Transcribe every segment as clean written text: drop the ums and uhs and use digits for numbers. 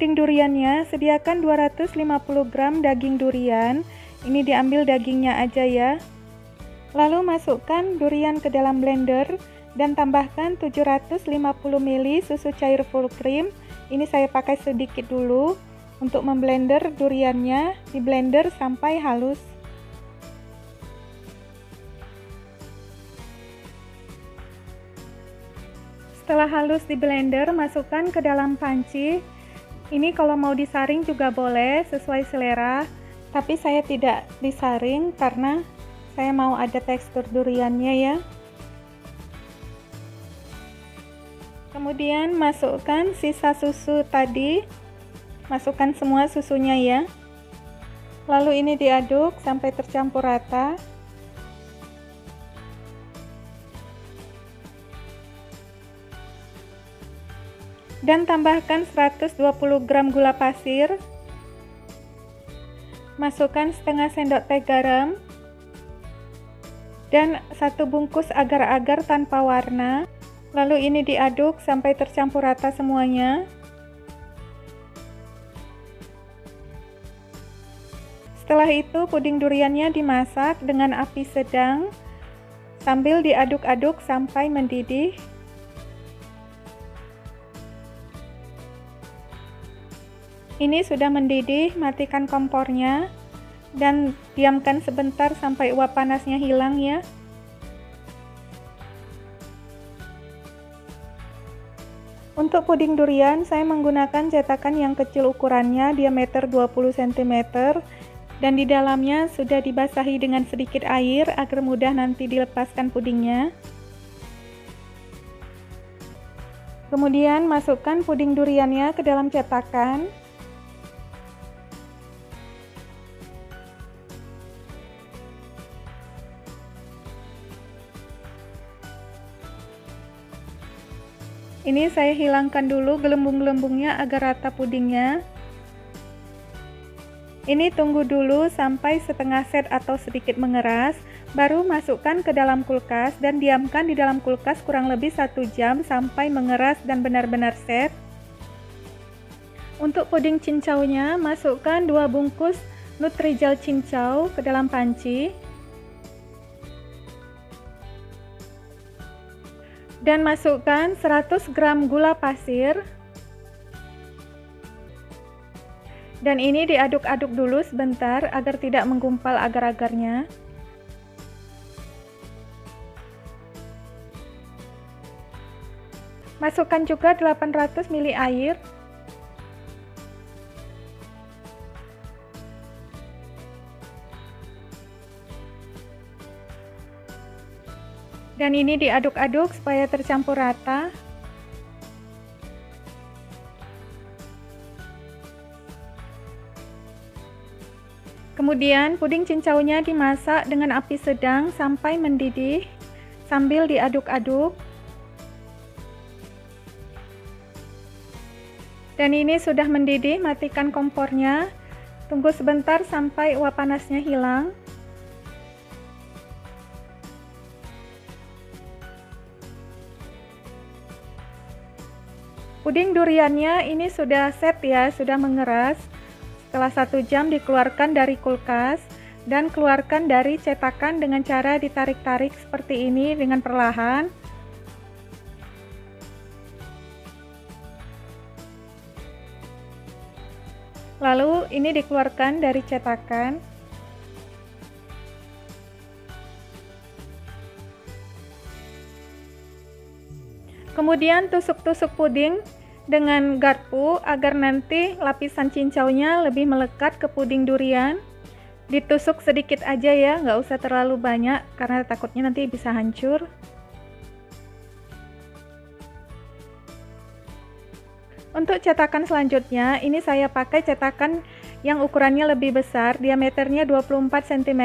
puding duriannya, sediakan 250 gram daging durian. Ini diambil dagingnya aja ya. Lalu masukkan durian ke dalam blender dan tambahkan 750 ml susu cair full cream. Ini saya pakai sedikit dulu untuk memblender duriannya, di blender sampai halus. Setelah halus di blender, masukkan ke dalam panci. Ini kalau mau disaring juga boleh, sesuai selera. Tapi saya tidak disaring karena saya mau ada tekstur duriannya ya. Kemudian masukkan sisa susu tadi. Masukkan semua susunya ya. Lalu ini diaduk sampai tercampur rata. Dan tambahkan 120 gram gula pasir. Masukkan setengah sendok teh garam dan 1 bungkus agar-agar tanpa warna. Lalu ini diaduk sampai tercampur rata semuanya. Setelah itu puding duriannya dimasak dengan api sedang sambil diaduk-aduk sampai mendidih. Ini sudah mendidih, matikan kompornya dan diamkan sebentar sampai uap panasnya hilang ya. Untuk puding durian saya menggunakan cetakan yang kecil ukurannya, diameter 20 cm dan di dalamnya sudah dibasahi dengan sedikit air agar mudah nanti dilepaskan pudingnya. Kemudian masukkan puding duriannya ke dalam cetakan. Ini saya hilangkan dulu gelembung-gelembungnya agar rata pudingnya. Ini tunggu dulu sampai setengah set atau sedikit mengeras, baru masukkan ke dalam kulkas dan diamkan di dalam kulkas kurang lebih 1 jam sampai mengeras dan benar-benar set. Untuk puding cincaunya, masukkan 2 bungkus Nutrijel cincau ke dalam panci. Dan masukkan 100 gram gula pasir. Dan ini diaduk-aduk dulu sebentar agar tidak menggumpal agar-agarnya. Masukkan juga 800 ml air. Dan ini diaduk-aduk supaya tercampur rata. Kemudian puding cincaunya dimasak dengan api sedang sampai mendidih sambil diaduk-aduk. Dan ini sudah mendidih, matikan kompornya. Tunggu sebentar sampai uap panasnya hilang. Puding duriannya ini sudah set ya, sudah mengeras. Setelah 1 jam dikeluarkan dari kulkas dan keluarkan dari cetakan dengan cara ditarik-tarik seperti ini dengan perlahan. Lalu ini dikeluarkan dari cetakan. Kemudian tusuk-tusuk puding dengan garpu agar nanti lapisan cincaunya lebih melekat ke puding durian. Ditusuk sedikit aja ya, nggak usah terlalu banyak karena takutnya nanti bisa hancur. Untuk cetakan selanjutnya, ini saya pakai cetakan yang ukurannya lebih besar, diameternya 24 cm,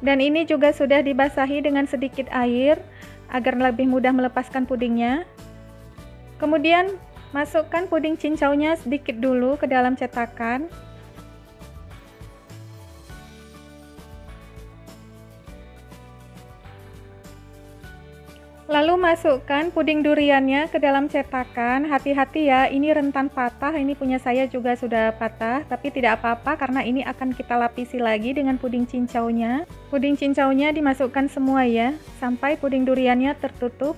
dan ini juga sudah dibasahi dengan sedikit air agar lebih mudah melepaskan pudingnya. Kemudian masukkan puding cincaunya sedikit dulu ke dalam cetakan. Lalu masukkan puding duriannya ke dalam cetakan. Hati-hati ya, ini rentan patah. Ini punya saya juga sudah patah, tapi tidak apa-apa karena ini akan kita lapisi lagi dengan puding cincaunya. Puding cincaunya dimasukkan semua ya, sampai puding duriannya tertutup.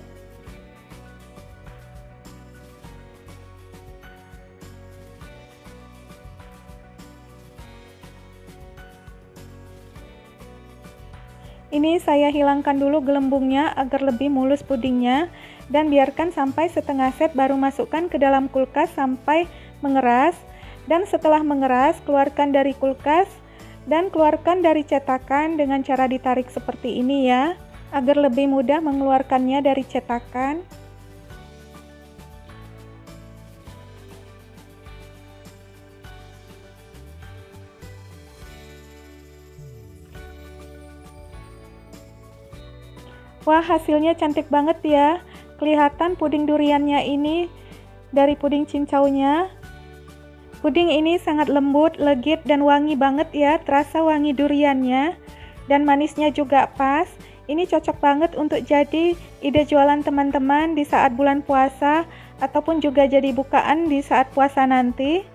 Ini saya hilangkan dulu gelembungnya agar lebih mulus pudingnya dan biarkan sampai setengah set baru masukkan ke dalam kulkas sampai mengeras. Dan setelah mengeras, keluarkan dari kulkas dan keluarkan dari cetakan dengan cara ditarik seperti ini ya, agar lebih mudah mengeluarkannya dari cetakan. Wah, hasilnya cantik banget ya. Kelihatan puding duriannya ini dari puding cincaunya. Puding ini sangat lembut, legit, dan wangi banget ya. Terasa wangi duriannya dan manisnya juga pas. Ini cocok banget untuk jadi ide jualan teman-teman di saat bulan puasa ataupun juga jadi bukaan di saat puasa nanti.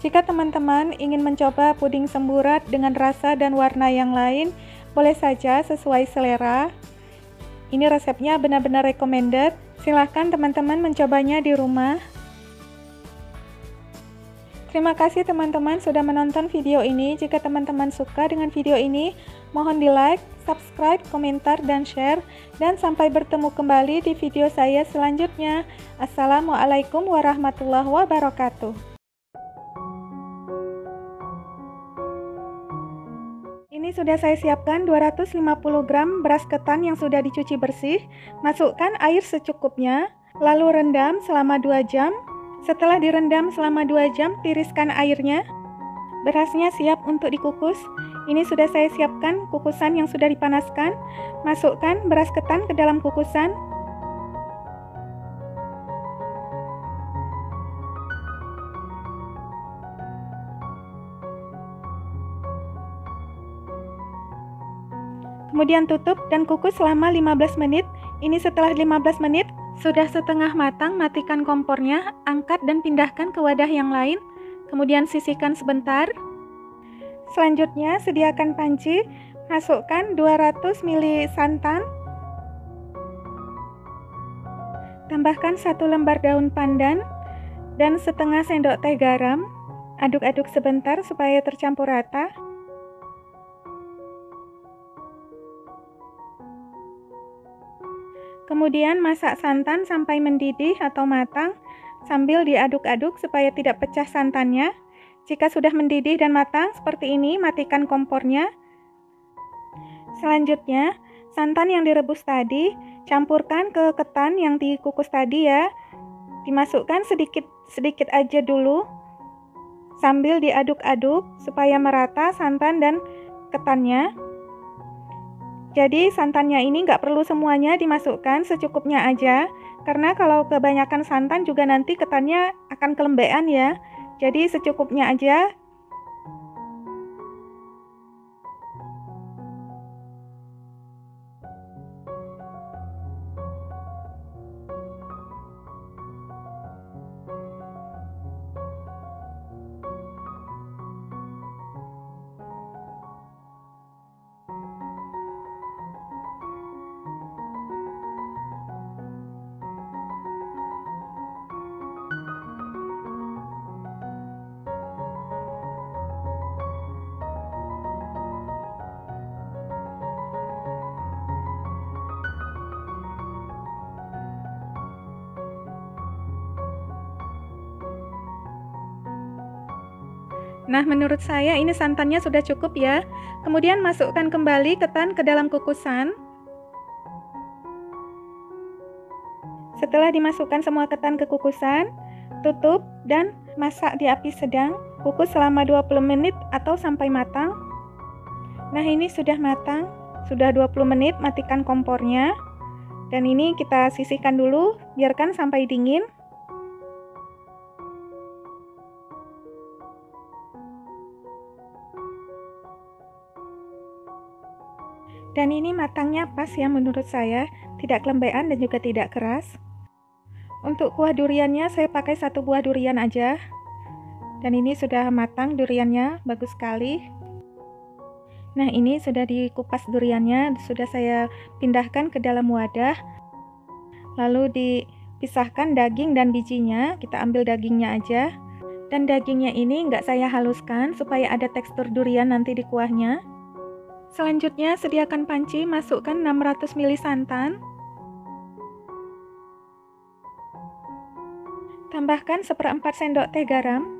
Jika teman-teman ingin mencoba puding semburat dengan rasa dan warna yang lain, boleh saja sesuai selera. Ini resepnya benar-benar recommended. Silahkan teman-teman mencobanya di rumah. Terima kasih teman-teman sudah menonton video ini. Jika teman-teman suka dengan video ini, mohon di like, subscribe, komentar, dan share. Dan sampai bertemu kembali di video saya selanjutnya. Assalamualaikum warahmatullahi wabarakatuh. Ini sudah saya siapkan 250 gram beras ketan yang sudah dicuci bersih. Masukkan air secukupnya, lalu rendam selama 2 jam. Setelah direndam selama 2 jam, tiriskan airnya. Berasnya siap untuk dikukus. Ini sudah saya siapkan kukusan yang sudah dipanaskan. Masukkan beras ketan ke dalam kukusan. Kemudian tutup dan kukus selama 15 menit. Ini setelah 15 menit, sudah setengah matang, matikan kompornya, angkat dan pindahkan ke wadah yang lain. Kemudian sisihkan sebentar. Selanjutnya, sediakan panci, masukkan 200 ml santan. Tambahkan 1 lembar daun pandan dan setengah sendok teh garam. Aduk-aduk sebentar supaya tercampur rata. Kemudian masak santan sampai mendidih atau matang sambil diaduk-aduk supaya tidak pecah santannya. Jika sudah mendidih dan matang seperti ini, matikan kompornya. Selanjutnya, santan yang direbus tadi campurkan ke ketan yang dikukus tadi ya. Dimasukkan sedikit aja dulu sambil diaduk-aduk supaya merata santan dan ketannya. Jadi santannya ini nggak perlu semuanya dimasukkan, secukupnya aja. Karena kalau kebanyakan santan juga nanti ketannya akan kelembean ya. Jadi secukupnya aja. Nah, menurut saya ini santannya sudah cukup ya. Kemudian masukkan kembali ketan ke dalam kukusan. Setelah dimasukkan semua ketan ke kukusan, tutup dan masak di api sedang. Kukus selama 20 menit atau sampai matang. Nah, ini sudah matang. Sudah 20 menit, matikan kompornya. Dan ini kita sisihkan dulu, biarkan sampai dingin. Dan ini matangnya pas ya menurut saya. tidak kelembean dan juga tidak keras. Untuk kuah duriannya saya pakai 1 buah durian aja. Dan ini sudah matang duriannya, bagus sekali. Nah, ini sudah dikupas duriannya, sudah saya pindahkan ke dalam wadah. Lalu dipisahkan daging dan bijinya, kita ambil dagingnya aja. Dan dagingnya ini nggak saya haluskan supaya ada tekstur durian nanti di kuahnya. Selanjutnya sediakan panci, masukkan 600 ml santan. Tambahkan 1/4 sendok teh garam.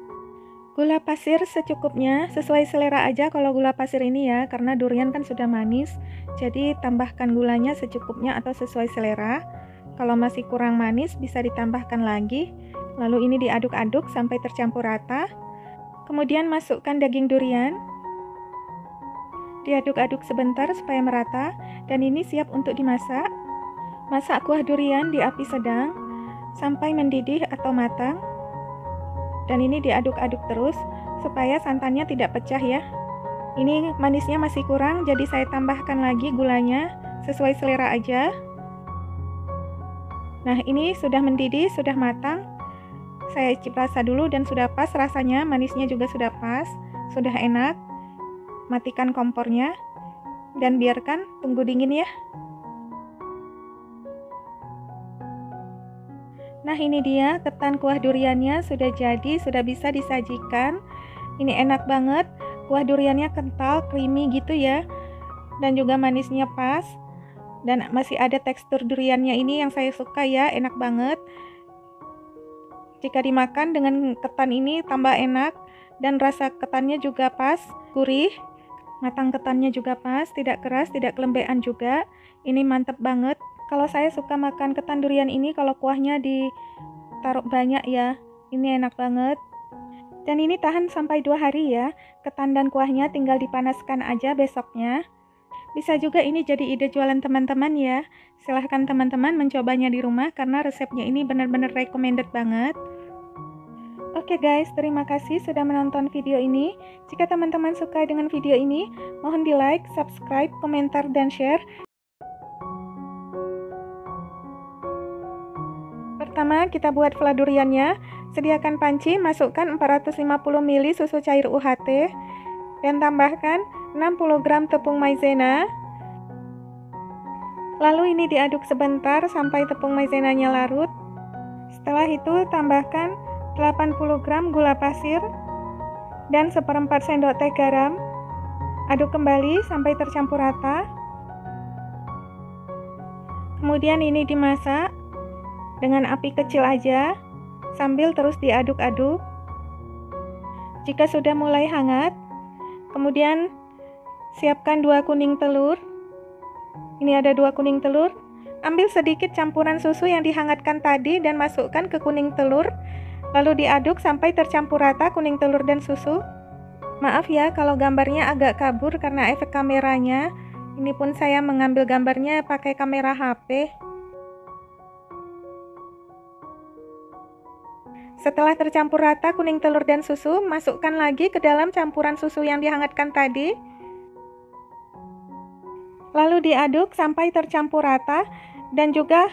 Gula pasir secukupnya, sesuai selera aja kalau gula pasir ini ya, karena durian kan sudah manis. Jadi tambahkan gulanya secukupnya atau sesuai selera. Kalau masih kurang manis bisa ditambahkan lagi. Lalu ini diaduk-aduk sampai tercampur rata. Kemudian masukkan daging durian. Diaduk-aduk sebentar supaya merata dan ini siap untuk dimasak. Masak kuah durian di api sedang sampai mendidih atau matang. Dan ini diaduk-aduk terus supaya santannya tidak pecah ya. Ini manisnya masih kurang, jadi saya tambahkan lagi gulanya sesuai selera aja. Nah, ini sudah mendidih, sudah matang. Saya icip rasa dulu dan sudah pas rasanya, manisnya juga sudah pas, sudah enak. Matikan kompornya dan biarkan tunggu dingin ya. Nah, ini dia ketan kuah duriannya sudah jadi, sudah bisa disajikan. Ini enak banget, kuah duriannya kental, creamy gitu ya. Dan juga manisnya pas. Dan masih ada tekstur duriannya ini yang saya suka ya, enak banget. Jika dimakan dengan ketan ini tambah enak. Dan rasa ketannya juga pas, gurih. Matang ketannya juga pas, tidak keras, tidak kelembean juga. Ini mantep banget. Kalau saya suka makan ketan durian ini kalau kuahnya ditaruh banyak ya. Ini enak banget. Dan ini tahan sampai 2 hari ya. Ketan dan kuahnya tinggal dipanaskan aja besoknya. Bisa juga ini jadi ide jualan teman-teman ya. Silahkan teman-teman mencobanya di rumah karena resepnya ini benar-benar recommended banget. Oke guys, terima kasih sudah menonton video ini. Jika teman-teman suka dengan video ini, mohon di like, subscribe, komentar, dan share. Pertama, kita buat fla duriannya. Sediakan panci, masukkan 450 ml susu cair UHT dan tambahkan 60 gram tepung maizena. Lalu ini diaduk sebentar sampai tepung maizenanya larut. Setelah itu tambahkan 80 gram gula pasir dan 1/4 sendok teh garam. Aduk kembali sampai tercampur rata. Kemudian ini dimasak dengan api kecil aja, sambil terus diaduk-aduk. Jika sudah mulai hangat, kemudian siapkan 2 kuning telur. Ini ada 2 kuning telur. Ambil sedikit campuran susu yang dihangatkan tadi dan masukkan ke kuning telur. Lalu diaduk sampai tercampur rata kuning telur dan susu. Maaf ya kalau gambarnya agak kabur karena efek kameranya. Ini pun saya mengambil gambarnya pakai kamera HP. Setelah tercampur rata kuning telur dan susu, masukkan lagi ke dalam campuran susu yang dihangatkan tadi. Lalu diaduk sampai tercampur rata dan juga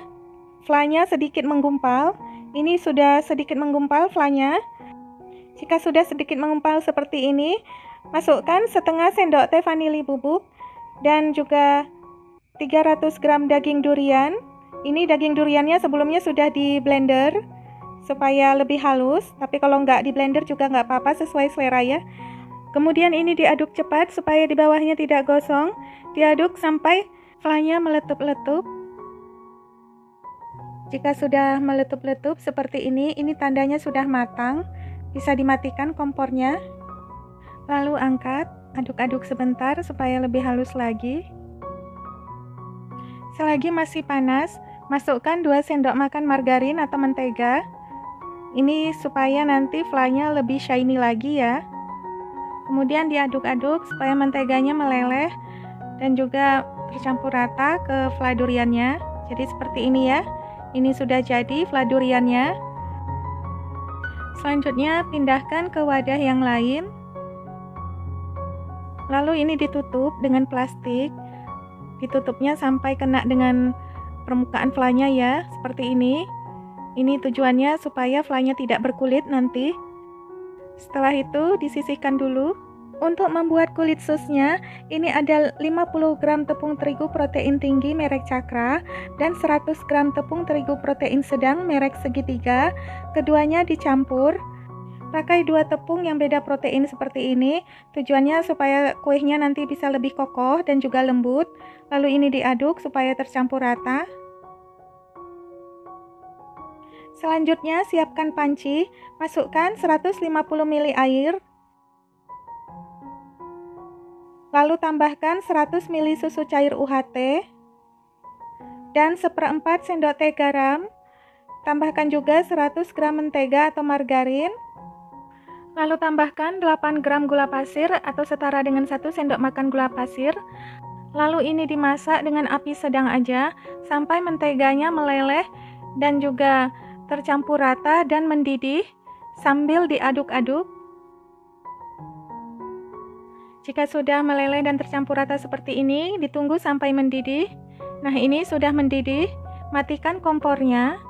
flanya sedikit menggumpal. Ini sudah sedikit menggumpal flanya. Jika sudah sedikit menggumpal seperti ini, masukkan setengah sendok teh vanili bubuk dan juga 300 gram daging durian. Ini daging duriannya sebelumnya sudah di blender supaya lebih halus, tapi kalau nggak di blender juga nggak apa-apa, sesuai selera ya. Kemudian ini diaduk cepat supaya di bawahnya tidak gosong. Diaduk sampai flanya meletup-letup. Jika sudah meletup-letup seperti ini tandanya sudah matang. Bisa dimatikan kompornya. Lalu angkat, aduk-aduk sebentar supaya lebih halus lagi. Selagi masih panas, masukkan 2 sendok makan margarin atau mentega. Ini supaya nanti flanya lebih shiny lagi ya. Kemudian diaduk-aduk supaya menteganya meleleh dan juga tercampur rata ke fla duriannya. Jadi seperti ini ya. Ini sudah jadi fla duriannya. Selanjutnya pindahkan ke wadah yang lain. Lalu ini ditutup dengan plastik. Ditutupnya sampai kena dengan permukaan flynya ya, seperti ini. Ini tujuannya supaya flynya tidak berkulit nanti. Setelah itu disisihkan dulu. Untuk membuat kulit susnya, ini ada 50 gram tepung terigu protein tinggi merek Cakra dan 100 gram tepung terigu protein sedang merek Segitiga. Keduanya dicampur. Pakai 2 tepung yang beda protein seperti ini. Tujuannya supaya kuenya nanti bisa lebih kokoh dan juga lembut. Lalu ini diaduk supaya tercampur rata. Selanjutnya siapkan panci. Masukkan 150 ml air. Lalu tambahkan 100 ml susu cair UHT dan 1/4 sendok teh garam. Tambahkan juga 100 gram mentega atau margarin. Lalu tambahkan 8 gram gula pasir atau setara dengan 1 sendok makan gula pasir. Lalu ini dimasak dengan api sedang aja sampai menteganya meleleh dan juga tercampur rata dan mendidih sambil diaduk-aduk. Jika sudah meleleh dan tercampur rata seperti ini, ditunggu sampai mendidih. Nah, ini sudah mendidih. Matikan kompornya.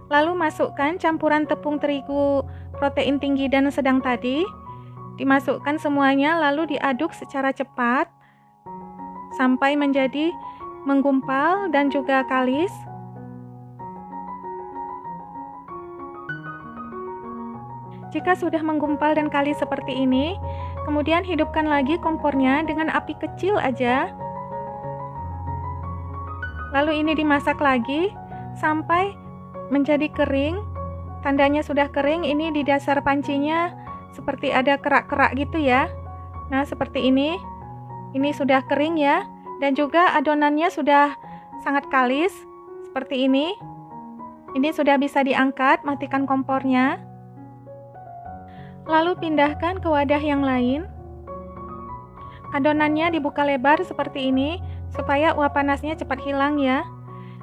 Lalu masukkan campuran tepung terigu protein tinggi dan sedang tadi. Dimasukkan semuanya lalu diaduk secara cepat sampai menjadi menggumpal dan juga kalis. Jika sudah menggumpal dan kalis seperti ini, kemudian hidupkan lagi kompornya dengan api kecil aja. Lalu ini dimasak lagi sampai menjadi kering. Tandanya sudah kering, ini di dasar pancinya seperti ada kerak-kerak gitu ya. Nah, seperti ini. Ini sudah kering ya. Dan juga adonannya sudah sangat kalis seperti ini. Ini sudah bisa diangkat, matikan kompornya. Lalu pindahkan ke wadah yang lain. Adonannya dibuka lebar seperti ini supaya uap panasnya cepat hilang ya.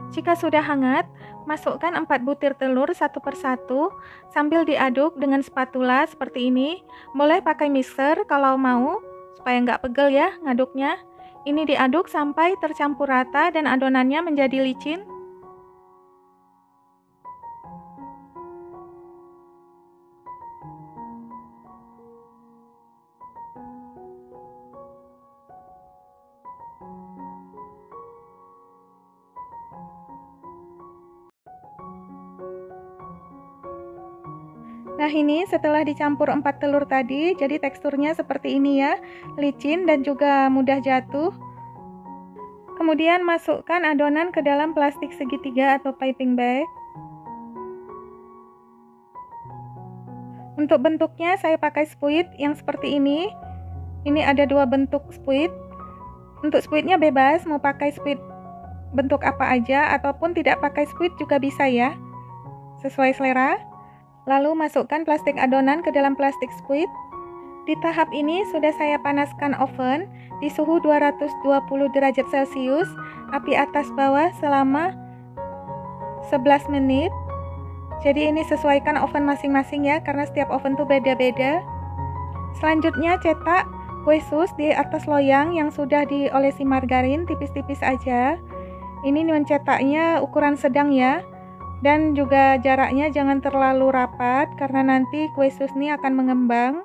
Jika sudah hangat, masukkan 4 butir telur satu persatu sambil diaduk dengan spatula seperti ini. Boleh pakai mixer kalau mau supaya nggak pegel ya ngaduknya. Ini diaduk sampai tercampur rata dan adonannya menjadi licin. Nah, ini setelah dicampur 4 telur tadi, jadi teksturnya seperti ini ya, licin dan juga mudah jatuh. Kemudian masukkan adonan ke dalam plastik segitiga atau piping bag. Untuk bentuknya saya pakai spuit yang seperti ini. Ini ada 2 bentuk spuit. Untuk spuitnya bebas, mau pakai spuit bentuk apa aja ataupun tidak pakai spuit juga bisa ya, sesuai selera. Lalu masukkan plastik adonan ke dalam plastik spuit. Di tahap ini sudah saya panaskan oven di suhu 220 derajat Celcius, api atas bawah selama 11 menit. Jadi ini sesuaikan oven masing-masing ya, karena setiap oven tuh beda-beda. Selanjutnya cetak kue sus di atas loyang yang sudah diolesi margarin tipis-tipis aja. Ini mencetaknya ukuran sedang ya. Dan juga jaraknya jangan terlalu rapat karena nanti kue sus ini akan mengembang.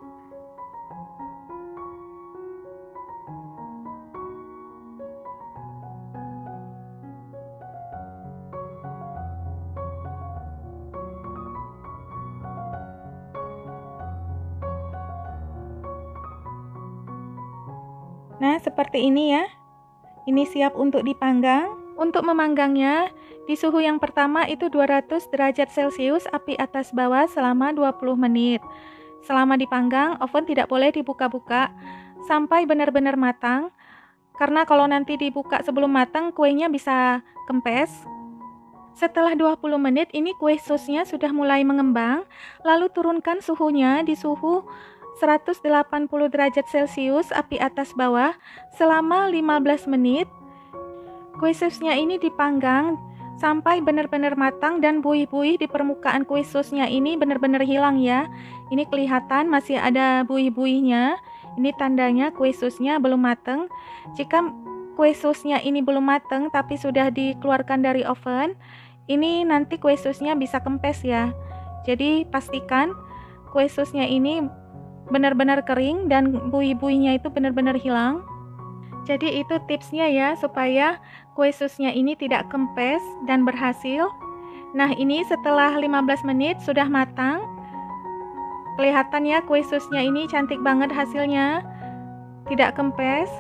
Nah, seperti ini ya. Ini siap untuk dipanggang. Untuk memanggangnya, di suhu yang pertama itu 200 derajat Celcius, api atas bawah selama 20 menit. Selama dipanggang, oven tidak boleh dibuka-buka sampai benar-benar matang. Karena kalau nanti dibuka sebelum matang, kuenya bisa kempes. Setelah 20 menit, ini kue susnya sudah mulai mengembang. Lalu turunkan suhunya di suhu 180 derajat Celcius, api atas bawah selama 15 menit. Kue susnya ini dipanggang sampai benar-benar matang dan buih-buih di permukaan kue susnya ini benar-benar hilang ya. Ini kelihatan masih ada buih-buihnya. Ini tandanya kue susnya belum matang. Jika kue susnya ini belum mateng tapi sudah dikeluarkan dari oven, ini nanti kue susnya bisa kempes ya. Jadi pastikan kue susnya ini benar-benar kering dan buih-buihnya itu benar-benar hilang. Jadi itu tipsnya ya, supaya kue susnya ini tidak kempes dan berhasil. Nah, ini setelah 15 menit sudah matang. Kelihatan ya, kue susnya ini cantik banget hasilnya, tidak kempes.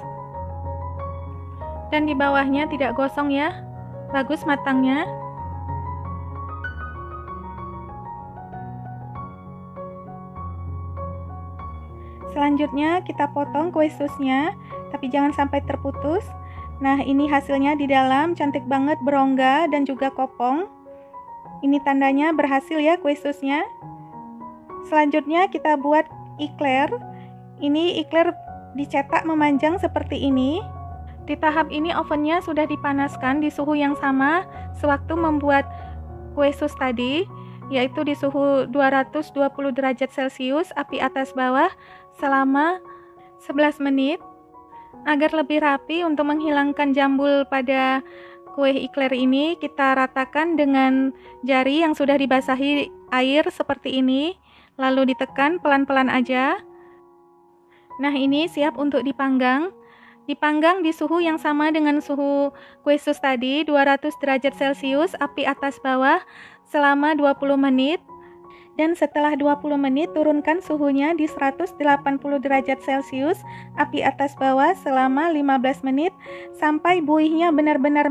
Dan di bawahnya tidak gosong ya, bagus matangnya. Selanjutnya kita potong kue susnya, tapi jangan sampai terputus. Nah, ini hasilnya di dalam cantik banget, berongga dan juga kopong. Ini tandanya berhasil ya kue susnya. Selanjutnya kita buat ikler. Ini ikler dicetak memanjang seperti ini. Di tahap ini ovennya sudah dipanaskan di suhu yang sama sewaktu membuat kue sus tadi, yaitu di suhu 220 derajat Celcius, api atas bawah selama 11 menit. Agar lebih rapi, untuk menghilangkan jambul pada kue ikler ini, kita ratakan dengan jari yang sudah dibasahi air seperti ini, lalu ditekan pelan-pelan aja. Nah, ini siap untuk dipanggang. Dipanggang di suhu yang sama dengan suhu kue sus tadi, 200 derajat Celcius, api atas bawah selama 20 menit. Dan setelah 20 menit, turunkan suhunya di 180 derajat Celcius, api atas bawah selama 15 menit, sampai buihnya benar-benar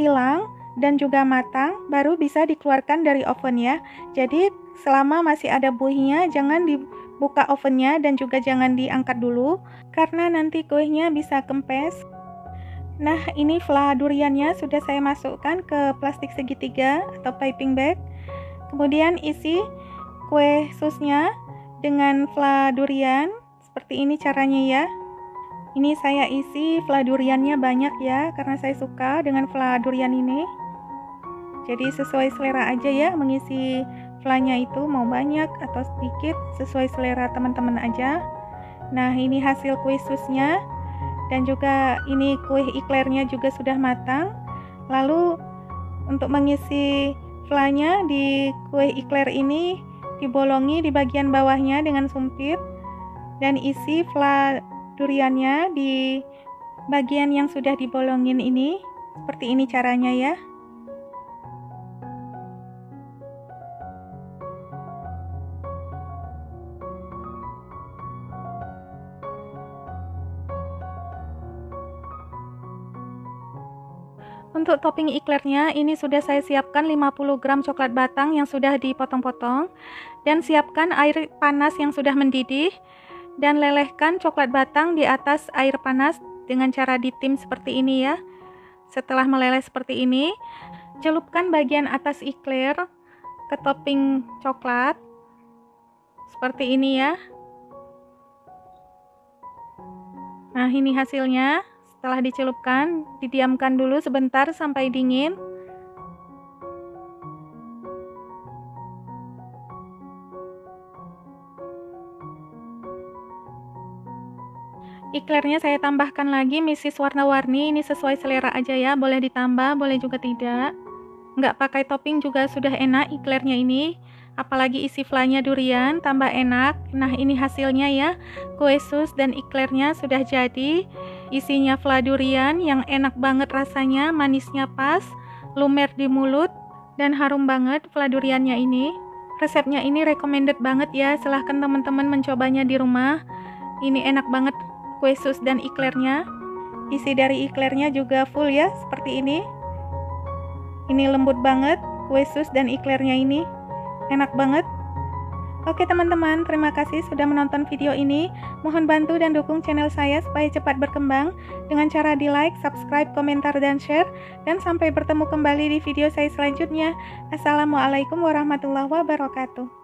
hilang dan juga matang, baru bisa dikeluarkan dari oven ya. Jadi selama masih ada buihnya, jangan dibuka ovennya dan juga jangan diangkat dulu, karena nanti kuenya bisa kempes. Nah, ini fla duriannya sudah saya masukkan ke plastik segitiga atau piping bag. Kemudian isi kue susnya dengan fla durian. Seperti ini caranya ya. Ini saya isi fla duriannya banyak ya, karena saya suka dengan fla durian ini. Jadi sesuai selera aja ya, mengisi flanya itu mau banyak atau sedikit, sesuai selera teman-teman aja. Nah, ini hasil kue susnya, dan juga ini kue iklernya juga sudah matang. Lalu untuk mengisi flanya di kue ikler ini, dibolongi di bagian bawahnya dengan sumpit, dan isi fla duriannya di bagian yang sudah dibolongin ini. Seperti ini caranya ya. Untuk topping iklernya, ini sudah saya siapkan 50 gram coklat batang yang sudah dipotong-potong, dan siapkan air panas yang sudah mendidih, dan lelehkan coklat batang di atas air panas dengan cara ditim seperti ini ya. Setelah meleleh seperti ini, celupkan bagian atas ikler ke topping coklat seperti ini ya. Nah, ini hasilnya. Setelah dicelupkan, didiamkan dulu sebentar sampai dingin. Iklernya saya tambahkan lagi misis warna-warni, ini sesuai selera aja ya, boleh ditambah, boleh juga tidak. Nggak pakai topping juga sudah enak iklernya ini, apalagi isi flanya durian, tambah enak. Nah, ini hasilnya ya, kue sus dan iklernya sudah jadi. Isinya fla durian yang enak banget rasanya, manisnya pas, lumer di mulut, dan harum banget fla duriannya ini. Resepnya ini recommended banget ya, silahkan teman-teman mencobanya di rumah. Ini enak banget kue sus dan iklernya. Isi dari iklernya juga full ya, seperti ini. Ini lembut banget, kue sus dan iklernya ini enak banget. Oke teman-teman, terima kasih sudah menonton video ini. Mohon bantu dan dukung channel saya supaya cepat berkembang dengan cara di like, subscribe, komentar, dan share. Dan sampai bertemu kembali di video saya selanjutnya. Assalamualaikum warahmatullahi wabarakatuh.